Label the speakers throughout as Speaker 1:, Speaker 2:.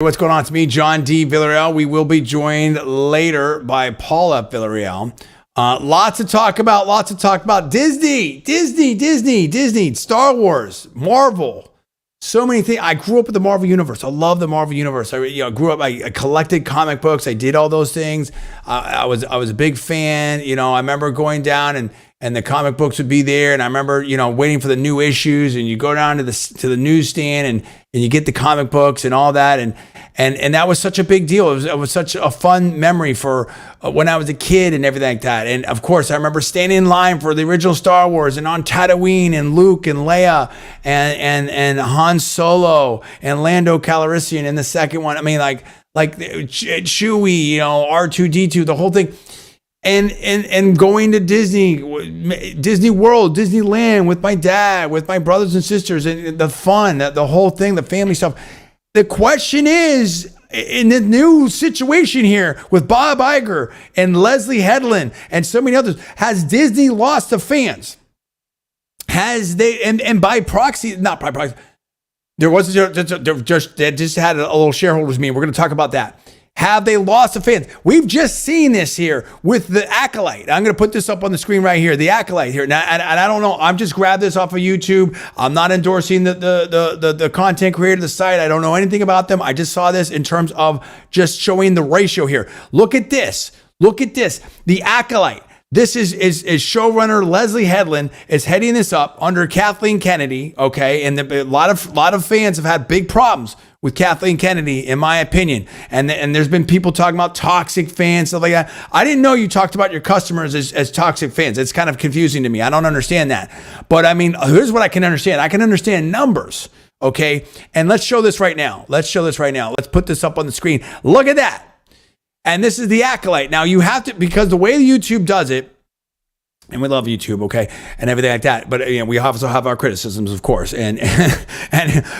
Speaker 1: What's going on? It's me, John D. Villarreal. We will be joined later by Paula Villarreal. Lots to talk about. Disney, Star Wars, Marvel. So many things. I grew up with the Marvel Universe. I love the Marvel Universe. I grew up, I collected comic books. I did all those things. I was a big fan. I remember going down and the comic books would be there. And I remember, waiting for the new issues, and you go down to the newsstand and you get the comic books and all that. And that was such a big deal. It was such a fun memory for when I was a kid and everything like that. And of course, I remember standing in line for the original Star Wars and on Tatooine and Luke and Leia and Han Solo and Lando Calrissian in the second one. I mean, like Chewie, R2-D2, the whole thing. And going to Disney World, Disneyland with my dad, with my brothers and sisters, and the fun, the whole thing, the family stuff. The question is, in the new situation here with Bob Iger and Leslie Headland and so many others, has Disney lost the fans? Has they, and by proxy, not by proxy, they just had a little shareholders meeting. We're going to talk about that. Have they lost the fans? We've just seen this here with the Acolyte. I'm going to put this up on the screen right here. The Acolyte here. Now, and I don't know. I'm just grabbed this off of YouTube. I'm not endorsing the content creator of the site. I don't know anything about them. I just saw this in terms of just showing the ratio here. Look at this. The Acolyte. This is showrunner Leslie Headland is heading this up under Kathleen Kennedy. Okay, and a lot of fans have had big problems with Kathleen Kennedy, in my opinion. And there's been people talking about toxic fans, stuff like that. I didn't know you talked about your customers as toxic fans. It's kind of confusing to me. I don't understand that. But I mean, here's what I can understand. I can understand numbers, okay? And let's show this right now. Let's put this up on the screen. Look at that. And this is the Acolyte. Now you have to, because the way YouTube does it, and we love YouTube, okay, and everything like that. But we also have our criticisms, of course, and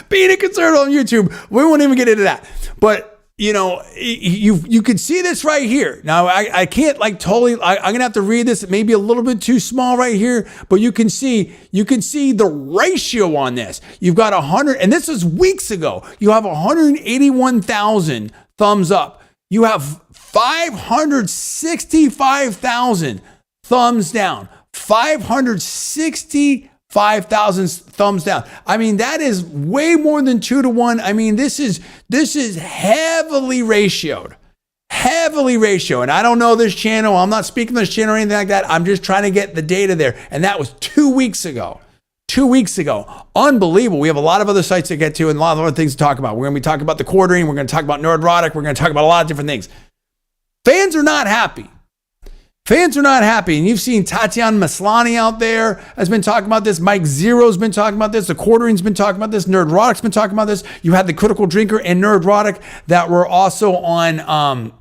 Speaker 1: being a conservative on YouTube, we won't even get into that. But you can see this right here. Now I can't totally. I'm gonna have to read this. It may be a little bit too small right here, but you can see the ratio on this. You've got 100, and this is weeks ago. You have 181,000 thumbs up. You have 565,000 thumbs down. 565,000 thumbs down. I mean, that is way more than 2-to-1. I mean, this is heavily ratioed. And I don't know this channel. I'm not speaking to this channel or anything like that. I'm just trying to get the data there. And that was 2 weeks ago. Unbelievable. We have a lot of other sites to get to and a lot of other things to talk about. We're going to be talking about the quartering. We're going to talk about Nerdrotic. We're going to talk about a lot of different things. Fans are not happy. And you've seen Tatiana Maslany out there has been talking about this. Mike Zero's been talking about this. The Quartering's been talking about this. Nerdrotic's been talking about this. You had the Critical Drinker and Nerdrotic that were also on,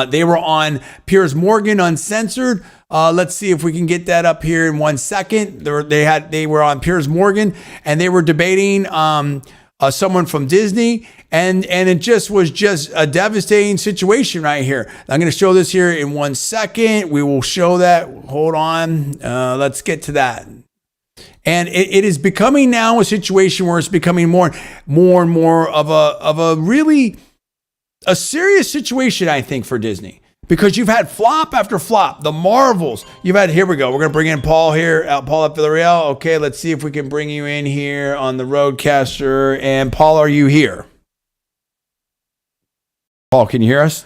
Speaker 1: they were on Piers Morgan Uncensored. Let's see if we can get that up here in 1 second. They were on Piers Morgan and they were debating someone from Disney, and it was just a devastating situation right here. I'm going to show this here in 1 second. We will show that. Hold on. Let's get to that. And it is becoming now a situation where it's becoming more and more of a really a serious situation, I think, for Disney. Because you've had flop after flop. The Marvels. You've had, here we go. We're going to bring in Paul here. Paul at Villarreal. Okay, let's see if we can bring you in here on the Roadcaster. And Paul, are you here? Paul, can you hear us?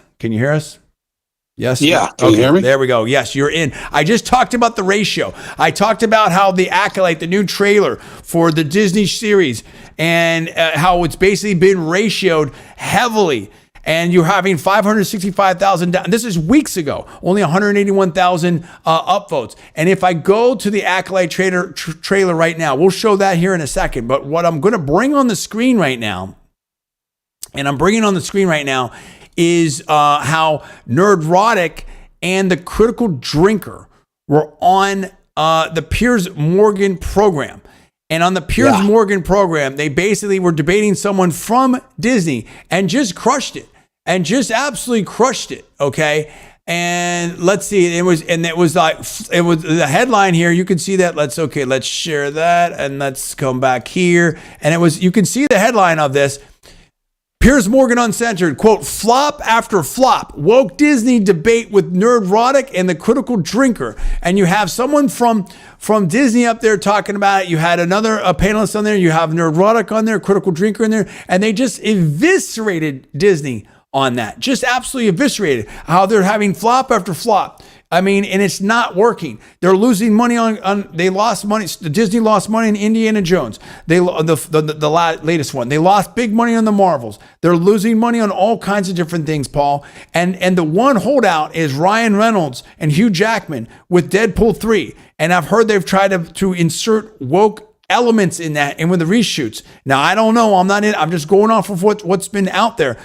Speaker 1: Yes?
Speaker 2: Yeah. Can you hear me?
Speaker 1: There we go. Yes, you're in. I just talked about the ratio. I talked about how the Acolyte, the new trailer for the Disney series, and how it's basically been ratioed heavily. And you're having 565,000 down. This is weeks ago. Only 181,000 upvotes. And if I go to the Acolyte trailer right now, we'll show that here in a second. But what I'm going to bring on the screen right now, is how Nerdrotic and the Critical Drinker were on the Piers Morgan program. And on the Piers Morgan program, they basically were debating someone from Disney and just crushed it. Absolutely crushed it. Okay. And let's see, it was the headline here. You can see that. Let's share that and let's come back here. And you can see the headline of this. Piers Morgan Uncensored, quote, flop after flop, woke Disney debate with Nerdrotic and the critical drinker. And you have someone from Disney up there talking about it. You had another panelist on there. You have Nerdrotic on there, critical drinker in there. And they just eviscerated Disney on that. Just absolutely eviscerated. How they're having flop after flop. I mean, and it's not working. They're losing money on they lost money. Disney lost money in Indiana Jones. The latest one. They lost big money on the Marvels. They're losing money on all kinds of different things, Paul. And the one holdout is Ryan Reynolds and Hugh Jackman with Deadpool 3. And I've heard they've tried to insert woke elements in that and with the reshoots. Now, I don't know. I'm just going off of what's been out there.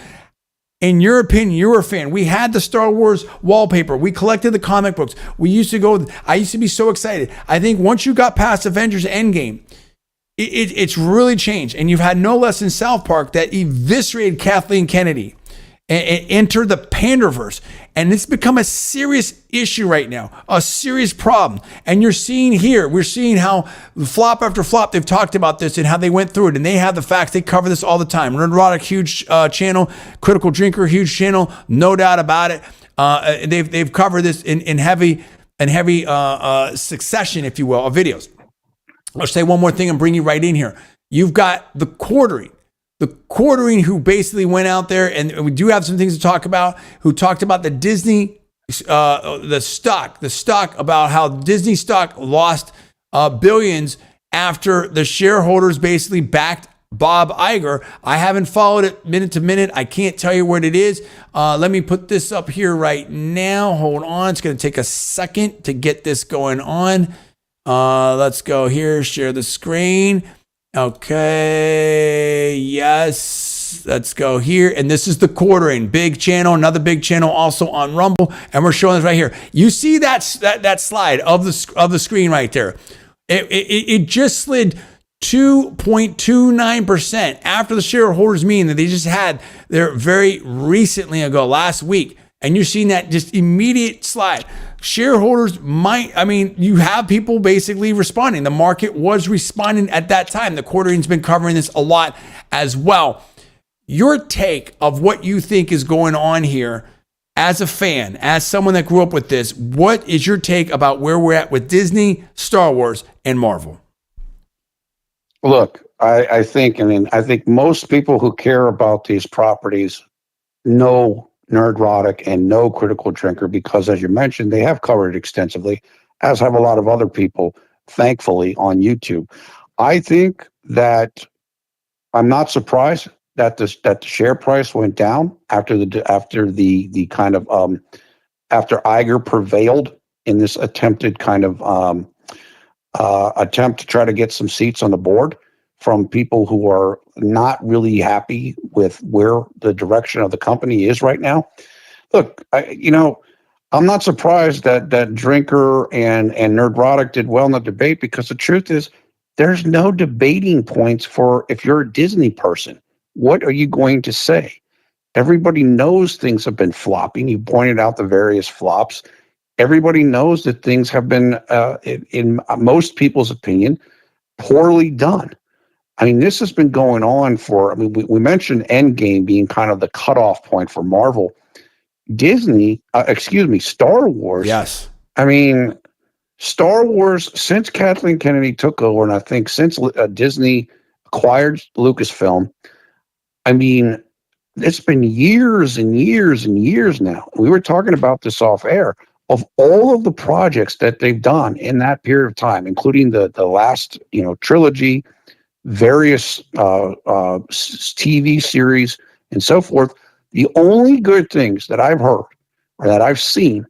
Speaker 1: In your opinion, you're a fan. We had the Star Wars wallpaper. We collected the comic books. I used to be so excited. I think once you got past Avengers Endgame, it's really changed. And you've had no less than South Park that eviscerated Kathleen Kennedy and entered the Panderverse. And it's become a serious issue right now, a serious problem. And we're seeing how flop after flop, they've talked about this and how they went through it. And they have the facts. They cover this all the time. Nerdrotic, huge channel. Critical Drinker, huge channel. No doubt about it. They've covered this in heavy succession, if you will, of videos. I'll say one more thing and bring you right in here. You've got the Quartering. The Quartering, who basically went out there, and we do have some things to talk about, who talked about the Disney, the stock about how Disney stock lost billions after the shareholders basically backed Bob Iger. I haven't followed it minute to minute. I can't tell you what it is. Let me put this up here right now. Hold on. It's going to take a second to get this going on. Let's go here, share the screen. Okay, yes, let's go here. And this is the Quartering, big channel, another big channel also on Rumble. And we're showing this right here. You see that slide of the screen right there. It just slid 2.29% after the shareholders meeting that they just had there very recently ago, last week. And you're seeing that just immediate slide. Shareholders you have people basically responding. The market was responding at that time. The Quartering's been covering this a lot as well. Your take of what you think is going on here as a fan, as someone that grew up with this, what is your take about where we're at with Disney, Star Wars, and Marvel?
Speaker 2: Look, I think most people who care about these properties know Nerdrotic and no Critical Drinker because, as you mentioned, they have covered it extensively, as have a lot of other people, thankfully, on YouTube. I think that I'm not surprised that the share price went down after Iger prevailed in this attempted kind of attempt to try to get some seats on the board from people who are not really happy with where the direction of the company is right now. Look, I'm not surprised that Drinker and Nerdrotic did well in the debate, because the truth is there's no debating points for if you're a Disney person. What are you going to say? Everybody knows things have been flopping. You pointed out the various flops. Everybody knows that things have been, in most people's opinion, poorly done. I mean, this has been going on we mentioned Endgame being kind of the cutoff point for Marvel. Star Wars.
Speaker 1: Yes.
Speaker 2: I mean, Star Wars, since Kathleen Kennedy took over, and I think since Disney acquired Lucasfilm, I mean, it's been years and years and years now. We were talking about this off air, of all of the projects that they've done in that period of time, including the last, trilogy, various TV series, and so forth. The only good things that I've heard or that I've seen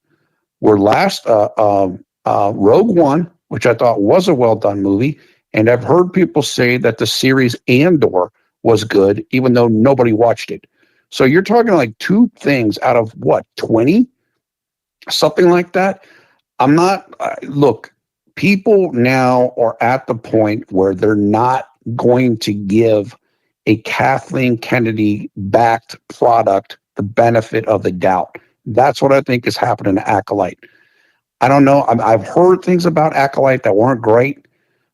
Speaker 2: were last Rogue One, which I thought was a well-done movie, and I've heard people say that the series Andor was good, even though nobody watched it. So you're talking like two things out of what, 20? Something like that. Look, people now are at the point where they're not going to give a Kathleen Kennedy backed product the benefit of the doubt. That's what I think is happening to Acolyte. I don't know. I've heard things about Acolyte that weren't great,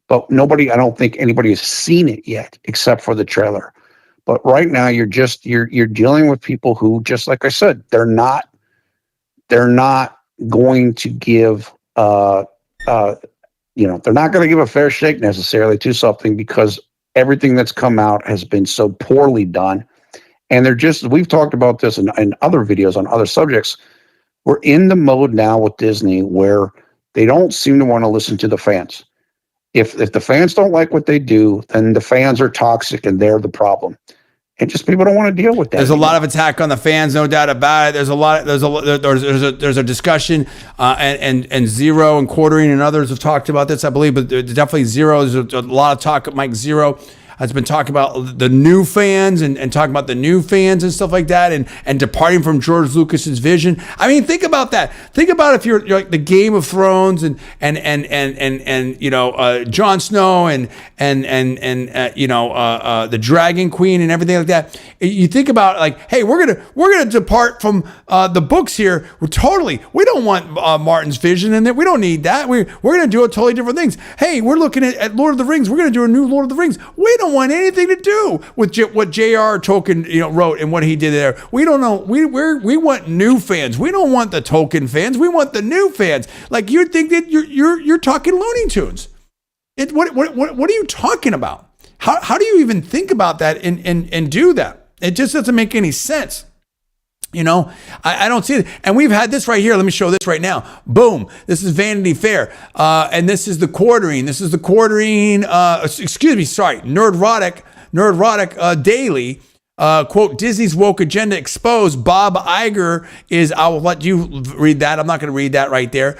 Speaker 2: but I don't think anybody has seen it yet except for the trailer. But right now, you're dealing with people who, just like I said, they're not going to give they're not going to give a fair shake necessarily to something, because everything that's come out has been so poorly done. And we've talked about this in other videos on other subjects. We're in the mode now with Disney where they don't seem to want to listen to the fans. If the fans don't like what they do, then the fans are toxic and they're the problem. And just people don't want to deal with that.
Speaker 1: There's a lot of attack on the fans, no doubt about it. There's a discussion, and Zero and Quartering and others have talked about this, I believe, but definitely Zero. There's a lot of talk. Mike Zero has been talking about the new fans and talking about the new fans and stuff like that, and departing from George Lucas's vision. I mean, think about that. Think about if you're like the Game of Thrones and Jon Snow and the Dragon Queen and everything like that. You think about like, hey, we're gonna depart from the books here. We don't want Martin's vision, and we don't need that. We're gonna do a totally different things. Hey, we're looking at Lord of the Rings. We're gonna do a new Lord of the Rings. We don't want anything to do with what J.R. Tolkien wrote and what he did there. We don't know. We want new fans. We don't want the Tolkien fans. We want the new fans. Like, you think that you're talking Looney Tunes. What are you talking about? How do you even think about that and do that? It just doesn't make any sense. I don't see it. And we've had this right here. Let me show this right now. Boom. This is Vanity Fair. And this is the Quartering. Nerdrotic Daily. Quote, Disney's woke agenda exposed. Bob Iger is, I will let you read that. I'm not going to read that right there.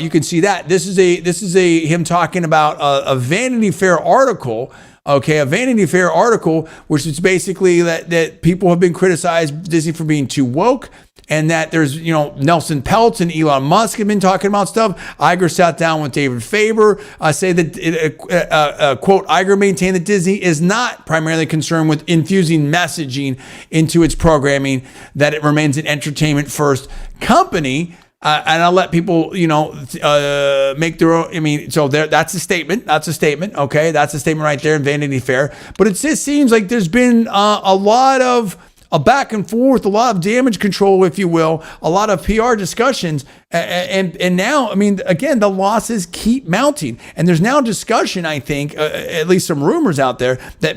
Speaker 1: You can see that. This is him talking about a Vanity Fair article. Okay, a Vanity Fair article, which is basically that people have been criticized Disney for being too woke, and that there's, Nelson Peltz and Elon Musk have been talking about stuff. Iger sat down with David Faber, say that, quote, Iger maintained that Disney is not primarily concerned with infusing messaging into its programming, that it remains an entertainment-first company. And I'll let people, make their own. I mean, so that's a statement. Okay, that's a statement right there in Vanity Fair. But it just seems like there's been a lot of a back and forth, a lot of damage control, if you will, a lot of PR discussions. And now, I mean, again, the losses keep mounting. And there's now discussion, I think, at least some rumors out there that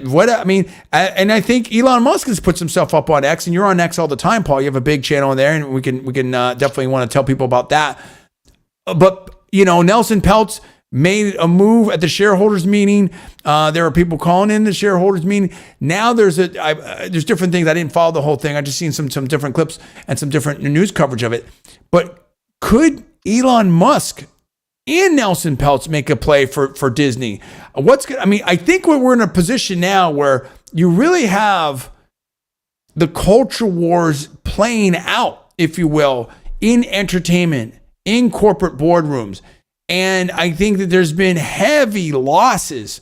Speaker 1: and I think Elon Musk has put himself up on X, and you're on X all the time, Paul. You have a big channel there, and we can definitely want to tell people about that. But, Nelson Peltz made a move at the shareholders meeting. There are people calling in the shareholders meeting. Now there's different things. I didn't follow the whole thing. I just seen some different clips and some different news coverage of it. But could Elon Musk and Nelson Peltz make a play for Disney? I think we're in a position now where you really have the culture wars playing out, if you will, in entertainment, in corporate boardrooms. And I think that there's been heavy losses.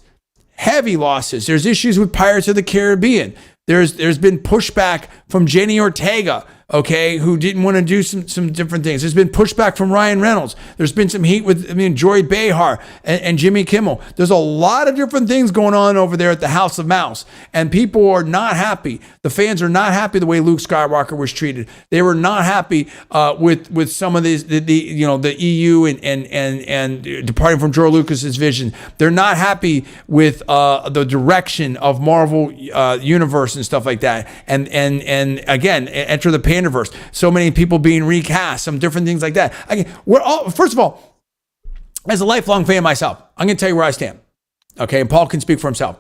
Speaker 1: There's issues with Pirates of the Caribbean. There's been pushback from Jenny Ortega, okay, who didn't want to do some different things. There's been pushback from Ryan Reynolds. There's been some heat with Joy Behar and Jimmy Kimmel. There's a lot of different things going on over there at the House of Mouse, and people are not happy. The fans are not happy the way Luke Skywalker was treated. They were not happy with some of these the EU and departing from George Lucas's vision. They're not happy with the direction of Marvel universe and stuff like that. And again, enter the Pandaverse. So many people being recast, some different things like that. First of all, as a lifelong fan myself, I'm going to tell you where I stand. Okay, and Paul can speak for himself.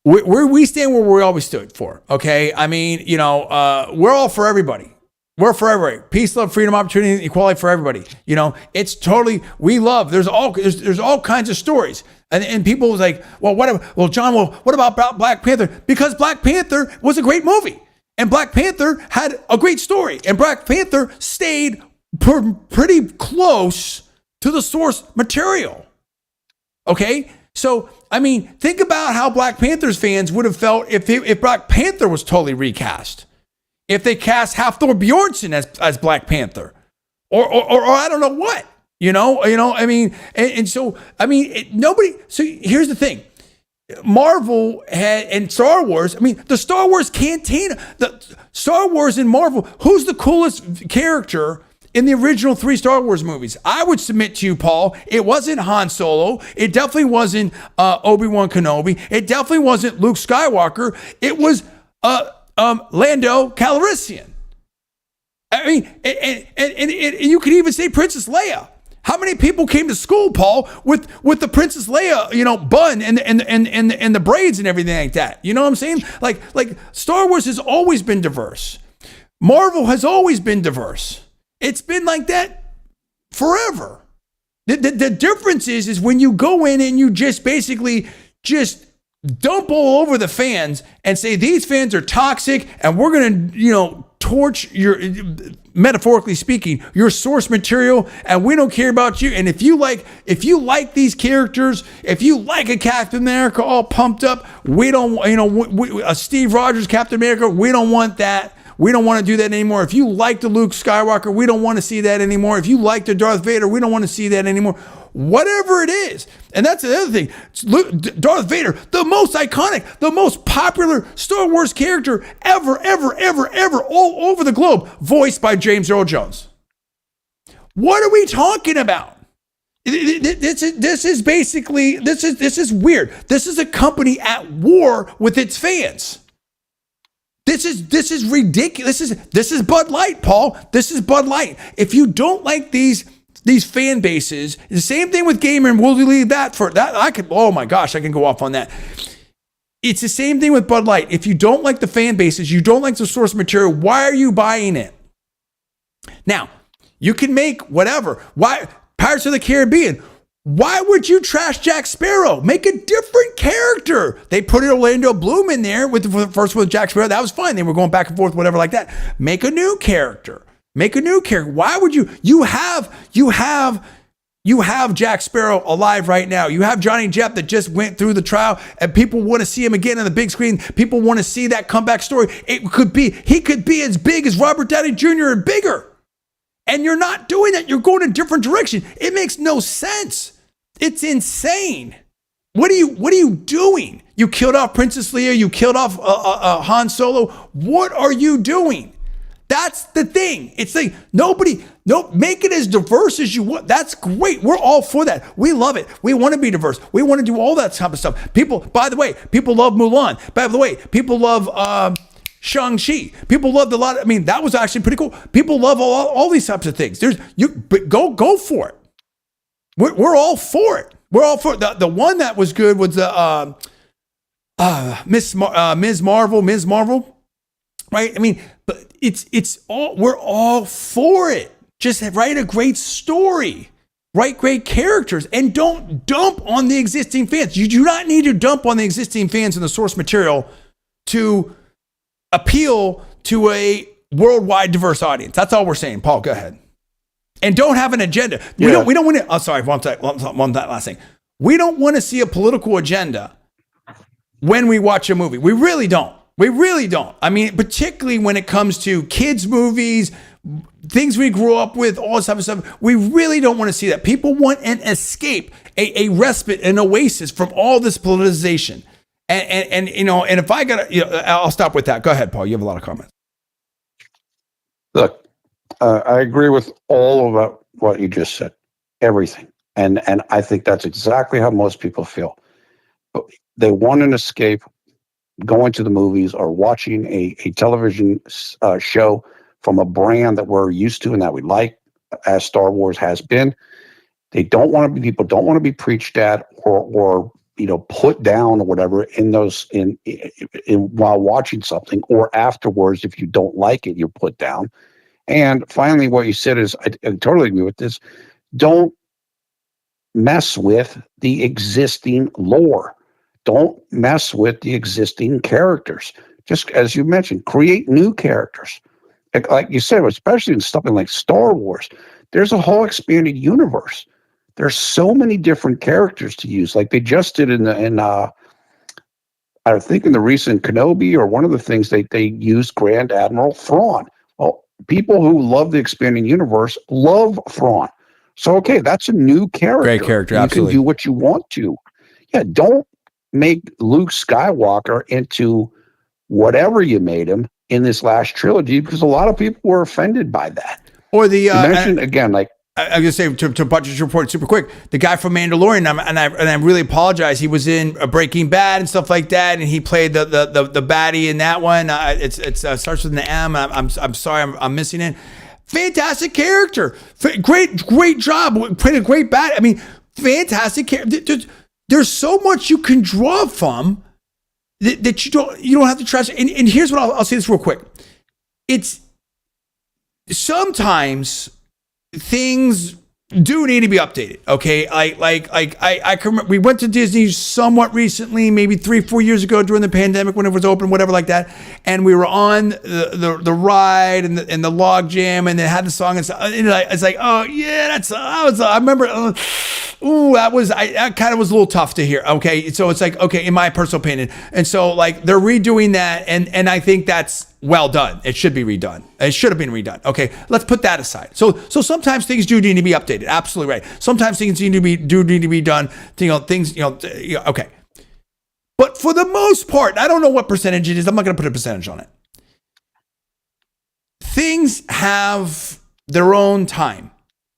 Speaker 1: We stand where we always stood for. Okay, I mean, we're all for everybody. We're for everybody. Peace, love, freedom, opportunity, equality for everybody. It's totally, we love. There's all kinds of stories. And people was like, John, what about Black Panther? Because Black Panther was a great movie. And Black Panther had a great story. And Black Panther stayed pretty close to the source material. Okay? So, I mean, think about how Black Panther's fans would have felt if Black Panther was totally recast. If they cast Hafthor Bjornsson as Black Panther. Or I don't know what. So here's the thing. Marvel had, and Star Wars, I mean, the Star Wars cantina, the Star Wars and Marvel, who's the coolest character in the original 3 Star Wars movies? I would submit to you, Paul, it wasn't Han Solo. It definitely wasn't Obi-Wan Kenobi. It definitely wasn't Luke Skywalker. It was Lando Calrissian. I mean, and you could even say Princess Leia. How many people came to school, Paul, with the Princess Leia, bun and the braids and everything like that? You know what I'm saying? Like Star Wars has always been diverse. Marvel has always been diverse. It's been like that forever. The difference is when you go in and you just basically just dump all over the fans and say these fans are toxic and we're going to, torch your, metaphorically speaking, your source material, and we don't care about you. And if you like these characters, if you like a Captain America all pumped up, we don't, a Steve Rogers Captain America, we don't want that. We don't want to do that anymore. If you like the Luke Skywalker, we don't want to see that anymore. If you like the Darth Vader, we don't want to see that anymore. Whatever it is. And that's the other thing. Darth Vader, the most iconic, the most popular Star Wars character ever, all over the globe, voiced by James Earl Jones. What are we talking about? This is weird. This is a company at war with its fans. This is ridiculous. This is Bud Light, Paul. This is Bud Light. If you don't like these fan bases, the same thing with gamer, and we'll leave that for that. I can go off on that. It's the same thing with Bud Light. If you don't like the fan bases, you don't like the source material, why are you buying it? Now, you can make whatever. Why Pirates of the Caribbean? Why would you trash Jack Sparrow? Make a different character. They put Orlando Bloom in there with the first one with Jack Sparrow. That was fine. They were going back and forth, whatever like that. Make a new character. Why would you have Jack Sparrow alive right now. You have Johnny Depp that just went through the trial and people want to see him again on the big screen. People want to see that comeback story. He could be as big as Robert Downey Jr. and bigger. And you're not doing that. You're going a different direction. It makes no sense. It's insane. What are you doing? You killed off Princess Leia. You killed off Han Solo. What are you doing? That's the thing. It's like make it as diverse as you want. That's great. We're all for that. We love it. We want to be diverse. We want to do all that type of stuff. By the way, people love Mulan. By the way, people love Shang-Chi. People loved a lot. That was actually pretty cool. People love all these types of things. But go for it. We're all for it. We're all for it. The one that was good was the Ms. Marvel, right? But it's all, we're all for it. Just write a great story, write great characters, and don't dump on the existing fans. You do not need to dump on the existing fans in the source material to appeal to a worldwide diverse audience. That's all we're saying. Paul, go ahead. And don't have an agenda. We don't want to. Oh, sorry. One last thing. We don't want to see a political agenda when we watch a movie. We really don't. Particularly when it comes to kids' movies, things we grew up with, all this type of stuff. We really don't want to see that. People want an escape, a respite, an oasis from all this politicization. And if I I'll stop with that. Go ahead, Paul. You have a lot of comments.
Speaker 2: Look, I agree with all of what you just said, everything. And I think that's exactly how most people feel. They want an escape, going to the movies or watching a television show from a brand that we're used to and that we like, as Star Wars has been. People don't want to be preached at or put down or whatever in while watching something, or afterwards. If you don't like it, you're put down. And finally, what you said is, I totally agree with this. Don't mess with the existing lore. Don't mess with the existing characters. Just as you mentioned, create new characters. Like you said, especially in something like Star Wars, there's a whole expanded universe. There's so many different characters to use. Like they just did I think in the recent Kenobi, or one of the things they used Grand Admiral Thrawn. Well, people who love the expanding universe love Thrawn. So, okay, that's a new character.
Speaker 1: Great character, absolutely.
Speaker 2: You can do what you want to. Yeah, don't make Luke Skywalker into whatever you made him in this last trilogy, because a lot of people were offended by that.
Speaker 1: Or the
Speaker 2: you mentioned again, like
Speaker 1: I'm gonna say to buttress your report super quick. The guy from Mandalorian, and I really apologize. He was in Breaking Bad and stuff like that, and he played the baddie in that one. It starts with an M. I'm sorry, I'm missing it. Fantastic character, great job. Played a great bad. I mean, fantastic character. There's so much you can draw from that you don't have to trust. And here's what I'll say this real quick. It's sometimes things do need to be updated. Okay. I can remember we went to Disney somewhat recently, maybe 3-4 years ago during the pandemic when it was open, whatever like that. And we were on the ride and the log jam, and they had the song and stuff. And it's like, oh yeah, I remember, that kind of was a little tough to hear. Okay. So it's like, okay, in my personal opinion. And so like they're redoing that. And I think that's well done. It should be redone. It should have been redone. Okay, let's put that aside. So sometimes things do need to be updated. Absolutely right. Sometimes things need to be done. Okay. But for the most part, I don't know what percentage it is. I'm not going to put a percentage on it. Things have their own time.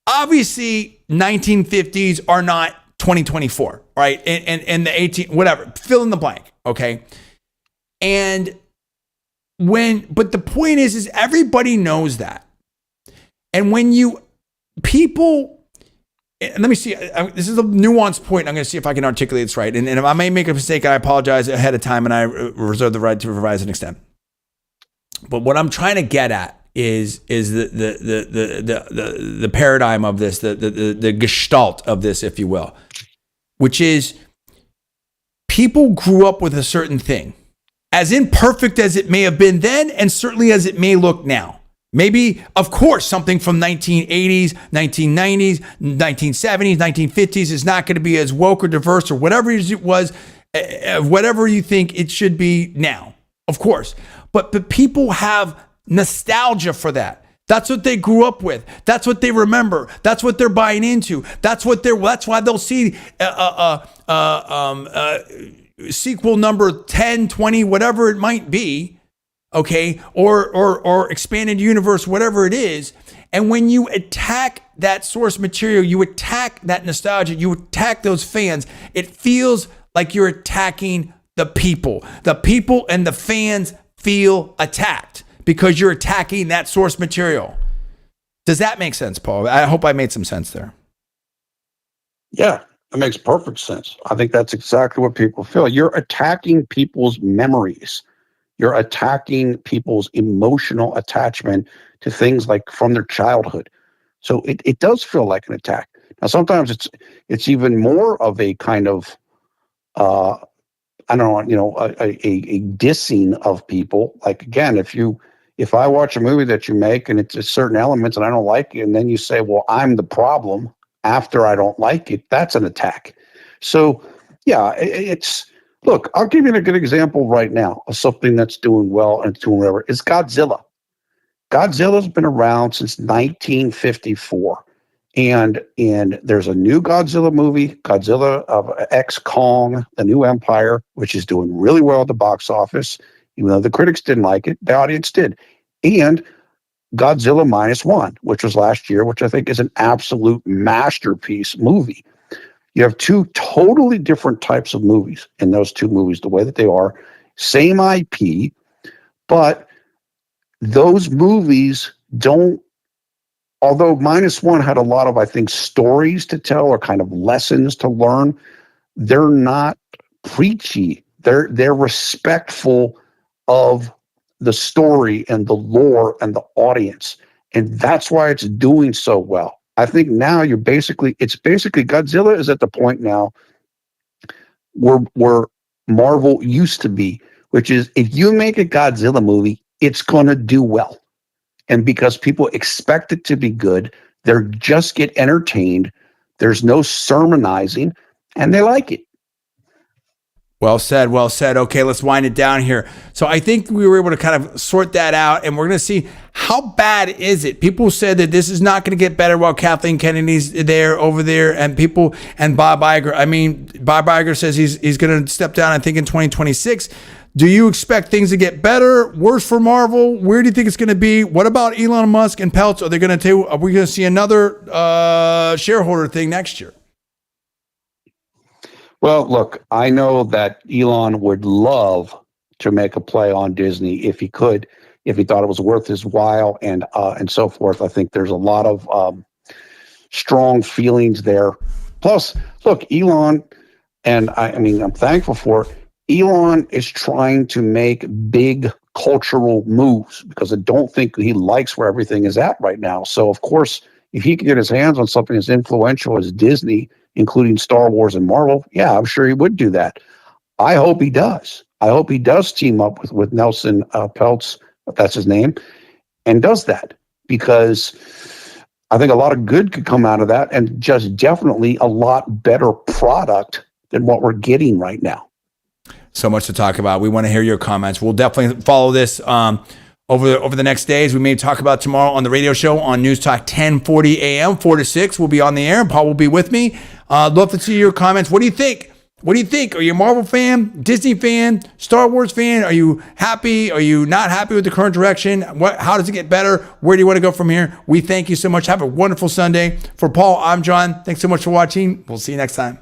Speaker 1: Obviously, 1950s are not 2024, right? And the 18, whatever, fill in the blank. Okay, but the point is everybody knows that. And when let me see, this is a nuanced point. I'm going to see if I can articulate this right. And if I may make a mistake, I apologize ahead of time, and I reserve the right to revise and extend. But what I'm trying to get at is the paradigm of this, the gestalt of this, if you will, which is people grew up with a certain thing. As imperfect as it may have been then, and certainly as it may look now. Maybe, of course, something from 1980s, 1990s, 1970s, 1950s is not going to be as woke or diverse or whatever it was, whatever you think it should be now, of course. But people have nostalgia for that. That's what they grew up with. That's what they remember. That's what they're buying into. That's why they'll see sequel number 10, 20, whatever it might be, okay, or expanded universe, whatever it is. And when you attack that source material, you attack that nostalgia, you attack those fans, it feels like you're attacking the people. The people and the fans feel attacked because you're attacking that source material. Does that make sense, Paul? I hope I made some sense there.
Speaker 2: Yeah. That makes perfect sense. I think that's exactly what people feel. You're attacking people's memories. You're attacking people's emotional attachment to things like from their childhood. So it does feel like an attack. Now, sometimes it's even more of a kind of, a dissing of people. Like, again, if I watch a movie that you make and it's certain elements and I don't like it, and then you say, well, I'm the problem after I don't like it, that's an attack. So, yeah, look, I'll give you a good example right now of something that's doing well and doing whatever. It's Godzilla. Godzilla's been around since 1954. And there's a new Godzilla movie, Godzilla of X Kong, The New Empire, which is doing really well at the box office. Even though the critics didn't like it, the audience did. And Godzilla -1, which was last year, which I think is an absolute masterpiece movie. You have two totally different types of movies in those two movies, the way that they are. Same IP, but those movies don't, although -1 had a lot of, I think, stories to tell or kind of lessons to learn, they're not preachy. They're respectful of the story and the lore and the audience. And that's why it's doing so well. I think now it's basically Godzilla is at the point now where Marvel used to be, which is if you make a Godzilla movie, it's going to do well. And because people expect it to be good, they're just get entertained. There's no sermonizing and they like it.
Speaker 1: Well said, well said. Okay, let's wind it down here. So I think we were able to kind of sort that out, and we're going to see how bad is it? People said that this is not going to get better while Kathleen Kennedy's over there, and Bob Iger. I mean, Bob Iger says he's going to step down, I think, in 2026. Do you expect things to get better, worse for Marvel? Where do you think it's going to be? What about Elon Musk and Peltz? Are we going to see another shareholder thing next year?
Speaker 2: Well, look, I know that Elon would love to make a play on Disney if he could, if he thought it was worth his while, and so forth. I think there's a lot of strong feelings there. Plus, look, Elon, and I mean, I'm thankful for it. Elon is trying to make big cultural moves because I don't think he likes where everything is at right now. So, of course, if he can get his hands on something as influential as Disney, including Star Wars and Marvel, yeah, I'm sure he would do that. I hope he does. I hope he does team up with Nelson Peltz, if that's his name, and does that, because I think a lot of good could come out of that, and just definitely a lot better product than what we're getting right now.
Speaker 1: So much to talk about. We want to hear your comments. We'll definitely follow this over the next days. We may talk about tomorrow on the radio show on News Talk 1040 a.m. 4 to 6. We'll be on the air, and Paul will be with me. Love to see your comments. What do you think? What do you think? Are you a Marvel fan, Disney fan, Star Wars fan? Are you happy? Are you not happy with the current direction? How does it get better? Where do you want to go from here? We thank you so much. Have a wonderful Sunday. For Paul, I'm John. Thanks so much for watching. We'll see you next time.